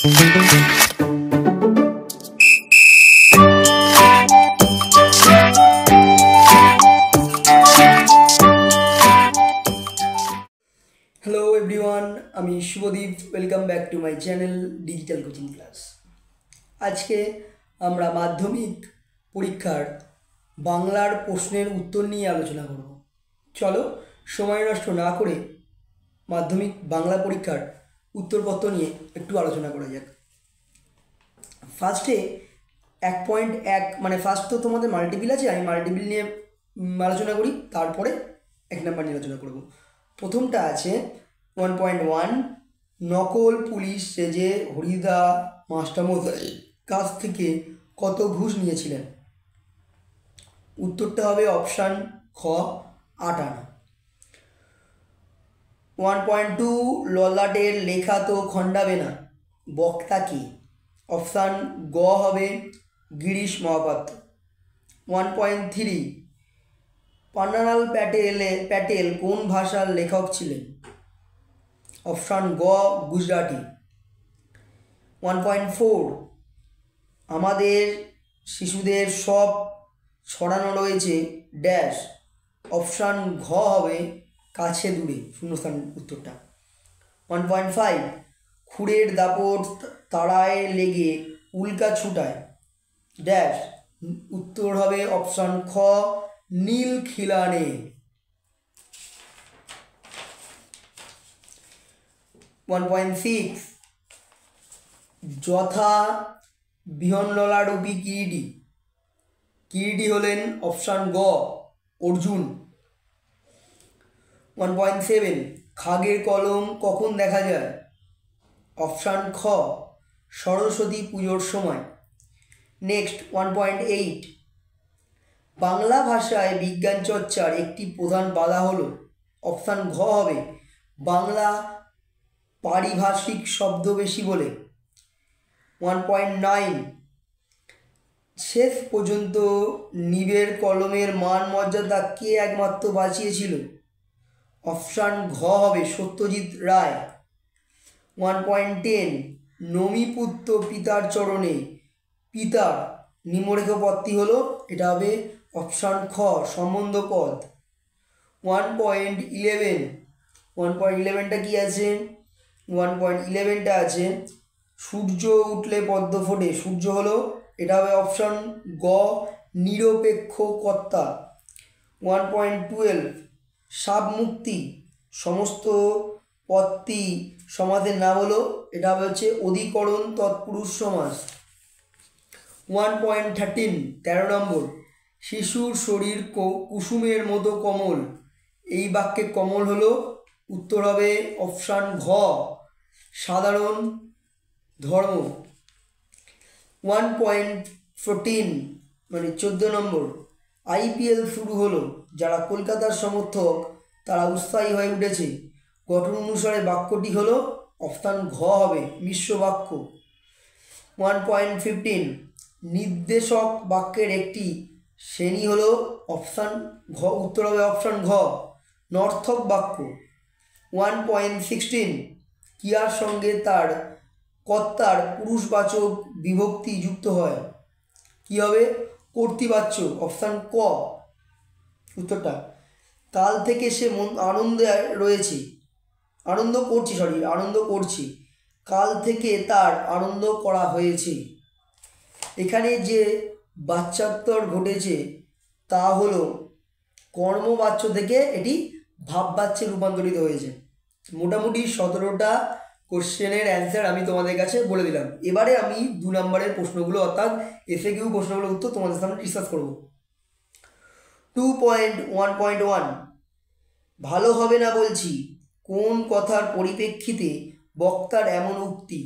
Hello everyone, আমি Shubhadeep. Welcome back to my channel digital coaching class. আজকে আমরা মাধ্যমিক পরীক্ষার বাংলার প্রশ্নের উত্তর নিয়ে আলোচনা করব। চলো সময় নষ্ট না করে মাধ্যমিক বাংলা পরীক্ষার উত্তরপত্র নিয়ে একটু আলোচনা করা যাক। ফার্স্টে 1.1 মানে ফার্স্ট তো তোমাদের মাল্টিপিল আছে, আমি মাল্টিপিল নিয়ে আলোচনা করি, তারপরে 1 নাম্বার নিয়ে আলোচনা করব। প্রথমটা আছে 1.1, নকল পুলিশ সেজে হরিদা মাস্টারমশাই কাছ থেকে কত ঘুষ নিয়েছিলেন? উত্তরটা হবে অপশান খ, 8 আনা। 1.2, ললাটের লেখা তো খণ্ডাবে না, বক্তা কি? অপশান গ হবে গিরিশ মহাপাত্র। 1.3, পান্নালাল প্যাটেল কোন ভাষার লেখক ছিলেন? অপশান গ গুজরাটি। 1.4, আমাদের শিশুদের সব ছড়ানো রয়েছে ড্যাশ। অপশান ঘ হবে কাছে দূরে, শূন্যস্থান উত্তরটা। 1.5, খুঁড়ের দাপট তাড়ায় লেগে উল্কা ছুটায় ড্যাশ। উত্তর হবে অপশান খ নীল খিলানে। 1.6, যথা বিহনললারূপী কিরীটি হলেন অপশান গ অর্জুন। 1.7, খাগের কলম কখন দেখা যায়? অপশান খ সরস্বতী পুজোর সময়। নেক্সট 1.8, বাংলা ভাষায় বিজ্ঞান চর্চার একটি প্রধান বাধা হলো? অপশান ঘ হবে বাংলা পারিভাষিক শব্দ বেশি বলে। 1.9, শেষ পর্যন্ত নিবের কলমের মান মর্যাদা কে একমাত্র বাঁচিয়েছিল? অপশান ঘ হবে সত্যজিৎ রায়। 1.10, নমিপুত্র পিতার চরণে পিতার নিম্নরেখ পদটি হলো, এটা হবে অপশান খ সম্বন্ধ পদ। 1.11টা কি আছে? 1.11টা আছে সূর্য উঠলে পদ্ম ফোটে, সূর্য হলো, এটা হবে অপশান গ নিরপেক্ষ কর্তা। 1.12, সাপ মুক্তি সমস্ত পদটি সমাজের নাম হলো, এটা হচ্ছে অধিকরণ তৎপুরুষ সমাস। 1.13, 13 নম্বর, শিশুর শরীর কুসুমের মতো কমল, এই বাক্যে কমল হলো, উত্তর হবে অপশান ঘ সাধারণ ধর্ম। 1.14 মানে 14 নম্বর, IPL শুরু হলো, যারা কলকাতার সমর্থক তারা উৎসাহী হয়ে উঠেছে, গঠন অনুসারে বাক্যটি হলো, অপশান ঘ হবে মিশ্র বাক্য। 1.15, নির্দেশক বাক্যের একটি শ্রেণী হলো, অপশান ঘ, উত্তর হবে অপশান ঘ নর্থক বাক্য। 1.16, ক্রিয়ার সঙ্গে তার কর্তার পুরুষবাচক বিভক্তি যুক্ত হয়, কি হবে? কর্তৃবাচ্য, অপশান ক উত্তরটা। কাল থেকে সে আনন্দ করছি, কাল থেকে তার আনন্দ করা হয়েছে। এখানে যে বাচ্যান্তর ঘটেছে তা হলো কর্মবাচ্য থেকে এটি ভাববাচ্যে রূপান্তরিত হয়েছে। মোটামুটি 17টা কোশ্চেনের অ্যান্সার আমি তোমাদের কাছে বলে দিলাম। এবারে আমি 2 নম্বরের প্রশ্নগুলো অর্থাৎ FAQ প্রশ্নগুলোর উত্তর তোমাদের সামনে ডিসকাস করব। 2.1.1, ভালো হবে না বলছি, কোন কথার পরিপ্রেক্ষিতে বক্তার এমন উক্তি?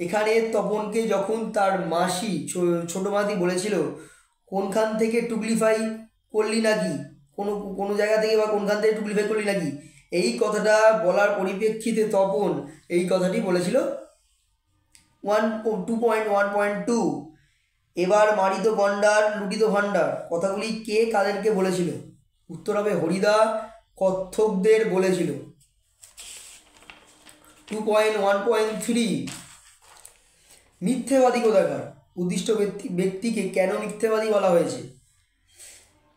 এখানে তপনকে যখন তার মাসি ছোটো মাসি বলেছিল কোনখান থেকে টুকলিফাই করলি নাকি, কোনো জায়গা থেকে বা কোনখান থেকে টুকলিফাই করলি নাকি, এই কথাটা বলার পরিপ্রেক্ষিতে তপন এই কথাটি বলেছিল। 2.1.2, এবার মারিত গন্ডার লুটিত ভাণ্ডার কথাগুলি কে কাদেরকে বলেছিল? উত্তর হবে হরিদা কত্থকদের বলেছিল। 2.1.3, মিথ্যেবাদী কোথাকার? উদ্দিষ্ট ব্যক্তিকে কেন মিথ্যেবাদী বলা হয়েছে?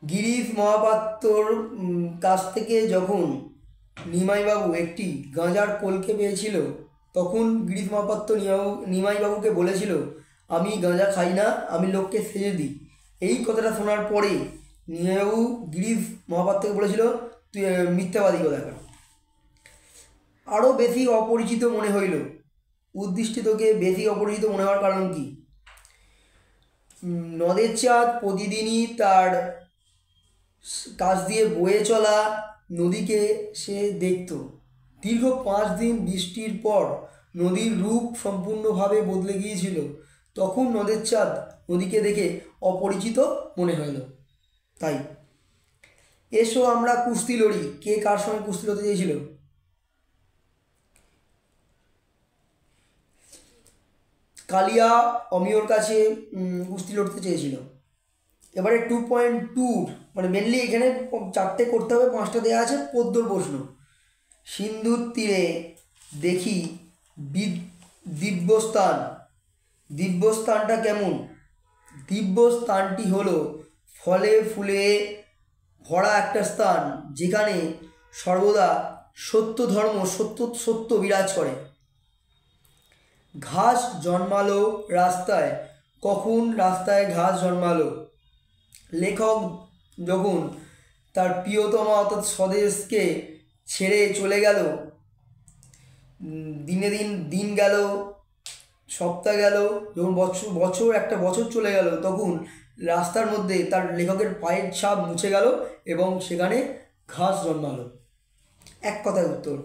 গিরিশ মহাপাত্রর কাছ থেকে যখন নিমাইবাবু একটি গাঁজার কলকে পেয়েছিল, তখন গিরিশ মহাপাত্র নিমাইবাবুকে বলেছিল, আমি গাঁজা খাই না, আমি লোককে সেজে দিই। এই কথাটা শোনার পরে নিমাইবাবু গিরিশ মহাপাত্রকে বলেছিল, তুই মিথ্যাবাদী কোথাকার। আরও বেশি অপরিচিত মনে হইল। উদ্দিষ্টকে বেশি অপরিচিত মনে হওয়ার কারণ কি? নদের চাঁদ প্রতিদিনই তার কাছ দিয়ে বয়ে চলা নদীকে সে দেখত। দীর্ঘ 5 দিন বৃষ্টির পর নদীর রূপ সম্পূর্ণভাবে বদলে গিয়েছিল। তখন নদের চাঁদ নদীকে দেখে অপরিচিত মনে হইল। তাই এসো আমরা কুস্তি লড়ি। কে কার সঙ্গে কুস্তি লড়তে চেয়েছিল? কালিয়া অমিয়র কাছে কুস্তি লড়তে চেয়েছিল। এবারে 2.2 মানে মেনলি এখানে 4টে করতে হবে, 5টা দেওয়া আছে পদ্মর প্রশ্ন। সিন্ধুর তীরে দেখি দিব্যস্থান। দিব্যস্থানটা কেমন? দিব্যস্থানটি হলো ফলে ফুলে ভরা একটা স্থান, যেখানে সর্বদা সত্য ধর্ম সত্য বিরাজ করে। ঘাস জন্মালো রাস্তায়। কখন রাস্তায় ঘাস জন্মালো? লেখক যখন তার প্রিয়তমা অর্থাৎ স্বদেশকে ছেড়ে চলে গেল, দিন গেল, সপ্তাহ গেল, যখন একটা বছর চলে গেল, তখন রাস্তার মধ্যে তার লেখকের পায়ের ছাপ মুছে গেল এবং সেখানে ঘাস জন্মালো। এক কথায় উত্তর।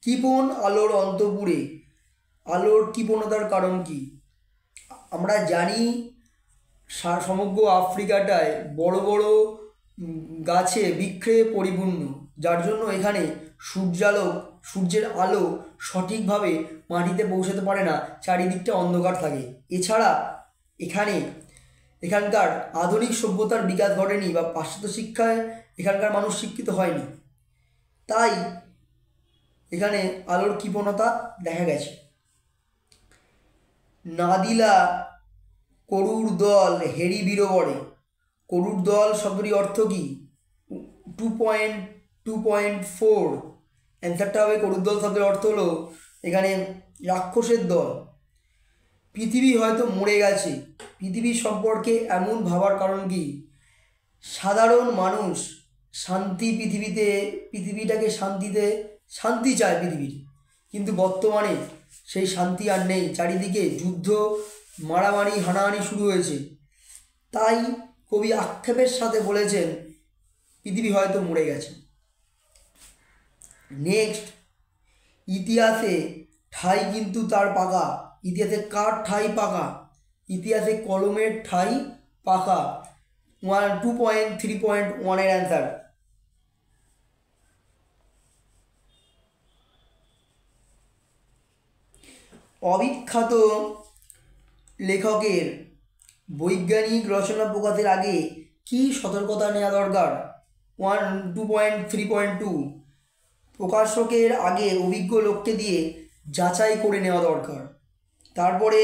কৃপণ আলোর অন্তপুরে। আলোর কৃপণতার কারণ কি? আমরা জানি সমগ্র আফ্রিকাটায় বড় বড় গাছে বৃক্ষে পরিপূর্ণ, যার জন্য এখানে সূর্যের আলো সঠিকভাবে মাটিতে পৌঁছাতে পারে না, চারিদিকটা অন্ধকার থাকে। এছাড়া এখানকার আধুনিক সভ্যতার বিকাশ ঘটেনি বা পাশ্চাত্য শিক্ষায় এখানকার মানুষ শিক্ষিত হয়নি, তাই এখানে আলোর কৃপণতা দেখা গেছে। নাদিলা করুর দল হেরি বীরবরে। করুর দল শব্দটির অর্থ কি? 2.4 অ্যান্সারটা হবে করুর দল শব্দের অর্থ হলো এখানে রাক্ষসের দল। পৃথিবী হয়তো মরে গেছে। পৃথিবী সম্পর্কে এমন ভাবার কারণ কি? সাধারণ মানুষ পৃথিবীটাকে শান্তি চায় পৃথিবীর, কিন্তু বর্তমানে সেই শান্তি আর নেই। চারিদিকে যুদ্ধ, মারামারি, হানাহানি শুরু হয়েছে। তাই কবি আক্ষেপের সাথে বলেছেন পৃথিবী হয়তো মরে গেছে। নেক্সট, ইতিহাসে ঠাই কিন্তু তার পাকা। ইতিহাসে কার ঠাই পাকা? ইতিহাসে কলমের ঠাই পাকা। 2.3.1 এর অ্যান্সার। অবিখ্যাত লেখকের বৈজ্ঞানিক রচনা প্রকাশের আগে কি সতর্কতা নেওয়া দরকার? 2.3.2 প্রকাশকের আগে অভিজ্ঞ লোককে দিয়ে যাচাই করে নেওয়া দরকার। তারপরে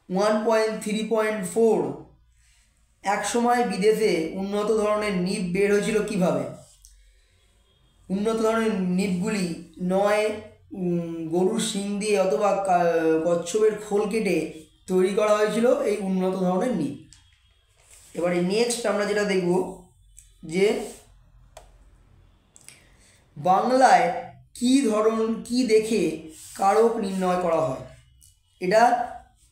1.3.4 একসময় বিদেশে উন্নত ধরনের নিব বের হয়েছিল কিভাবে? উন্নত ধরনের নিবগুলি নয় গরুর শিং দিয়ে অথবা কচ্ছপের খোল কেটে তৈরি করা হয়েছিল এই উন্নত ধরনের নিব। এবারে নেক্সট আমরা যেটা দেখব যে বাংলায় কি দেখে কারক নির্ণয় করা হয়? এটা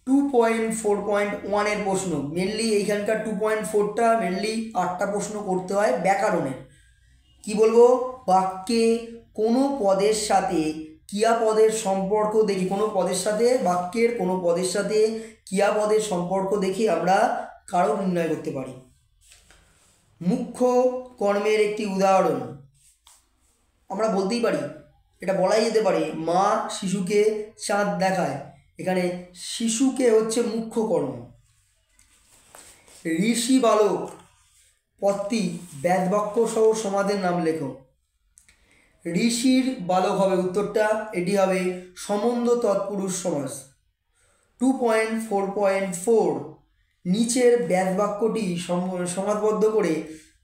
2.4.1 এর প্রশ্ন। মেনলি এইখানকার 2.4টা মেনলি 8টা প্রশ্ন করতে হয় ব্যাকরণের। কি বলবো? বাক্যে কোনো পদের সাথে ক্রিয়াপদের সম্পর্ক দেখি, বাক্যের কোনো পদের সাথে ক্রিয়াপদের সম্পর্ক দেখে আমরা কারক নির্ণয় করতে পারি। মুখ্য কর্মের একটি উদাহরণ আমরা বলতেই পারি, এটা বলাই যেতে পারে, মা শিশুকে চাঁদ দেখায়। এখানে শিশুকে হচ্ছে মুখ্য কর্ম। ঋষি বালক পদটি ব্যাসবাক্য সহ সমাজের নাম লেখো। ঋষির বালক হবে উত্তরটা, এটি হবে সম্বন্ধ তৎপুরুষ সমাস। 2.4.4 নিচের ব্যাস বাক্যটি সমাসবদ্ধ করে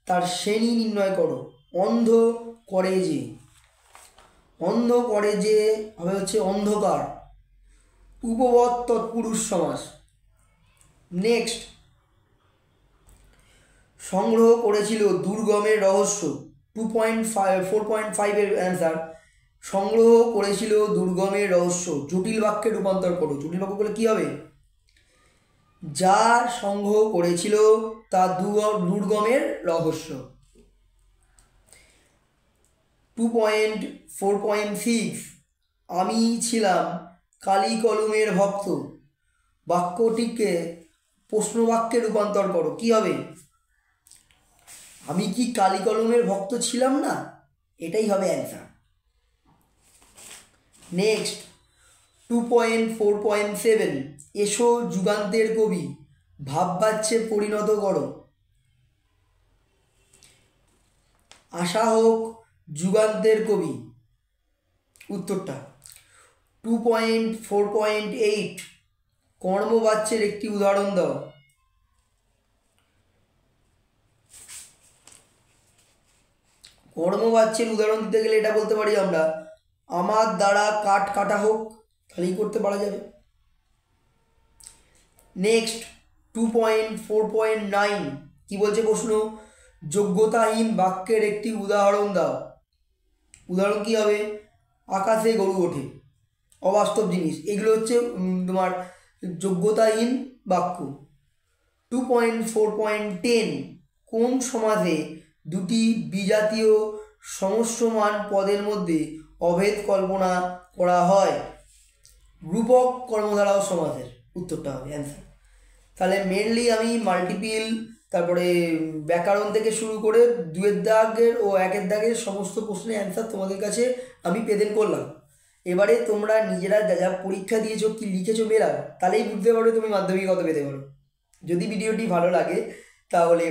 তার শ্রেণী নির্ণয় করো। অন্ধ করে যে, অন্ধ করে যে হবে হচ্ছে অন্ধকার, উপপদ তৎপুরুষ সমাস। নেক্সট, সংগ্রহ করেছিল দুর্গমের রহস্য। 4.5 এর অ্যান্সার, সংগ্রহ করেছিল দুর্গমের রহস্য। জটিল বাক্যে রূপান্তর করো। জটিল বাক্য করলে কী হবে? যা সংগ্রহ করেছিল তা দুর্গমের রহস্য। 2.4.6 আমি ছিলাম কালি কলমের ভক্ত। বাক্যটিকে প্রশ্নবাক্যে রূপান্তর করো। কি হবে? আমি কি কালি কলমের ভক্ত ছিলাম না? এটাই হবে অ্যান্সার। নেক্সট, 2.4.7 এসো যুগান্তের কবি, ভাববাচ্যে পরিণত করো। আশা হোক যুগান্তের কবি। উত্তরটা 2.4.8 কর্মবাচ্যের একটি উদাহরণ দাও। কর্মবাচ্যের উদাহরণ দিতে গেলে এটা বলতে পারি আমরা, আমার দ্বারা কাঠ কাটা হোক, তাহলেই করতে পারা যাবে। নেক্সট, 2.4.9 কি বলছে প্রশ্ন? যোগ্যতাহীন বাক্যের একটি উদাহরণ দাও। উদাহরণ কি হবে? আকাশে গরু ওঠে, অবাস্তব জিনিস। এগুলো হচ্ছে তোমার যোগ্যতাহীন বাক্য। 2.4.10 কোন সমাসে দুটি বিজাতীয় সমস্যমান পদের মধ্যে অভেদ কল্পনা করা হয়? রূপক কর্মধারয় সমাসের। উত্তরটা হবে অ্যান্সার। তাহলে মেনলি আমি মাল্টিপিল, তারপরে ব্যাকরণ থেকে শুরু করে 2-এর দাগের ও 1-এর দাগের সমস্ত প্রশ্নের অ্যান্সার তোমাদের কাছে আমি প্রেজেন্ট করলাম। এবারে তোমরা নিজেরা যা যা পরীক্ষা দিয়েছো, কি লিখেছো মেলাও, তাহলেই বুঝতে পারো তুমি মাধ্যমিক কত পেতে পারো। যদি ভিডিওটি ভালো লাগে তাহলে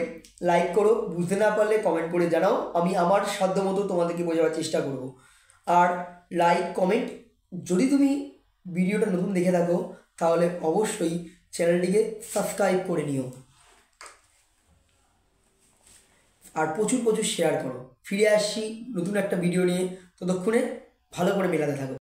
লাইক করো, বুঝতে না পারলে কমেন্ট করে জানাও, আমি আমার সাধ্যমতো তোমাদেরকে বোঝাবার চেষ্টা করব। আর লাইক কমেন্ট, যদি তুমি ভিডিওটা নতুন দেখে থাকো তাহলে অবশ্যই চ্যানেলটিকে সাবস্ক্রাইব করে নিও, আর প্রচুর প্রচুর শেয়ার করো। ফিরে আসছি নতুন একটা ভিডিও নিয়ে, ততক্ষণে ভালো করে মেলাতে থাকো।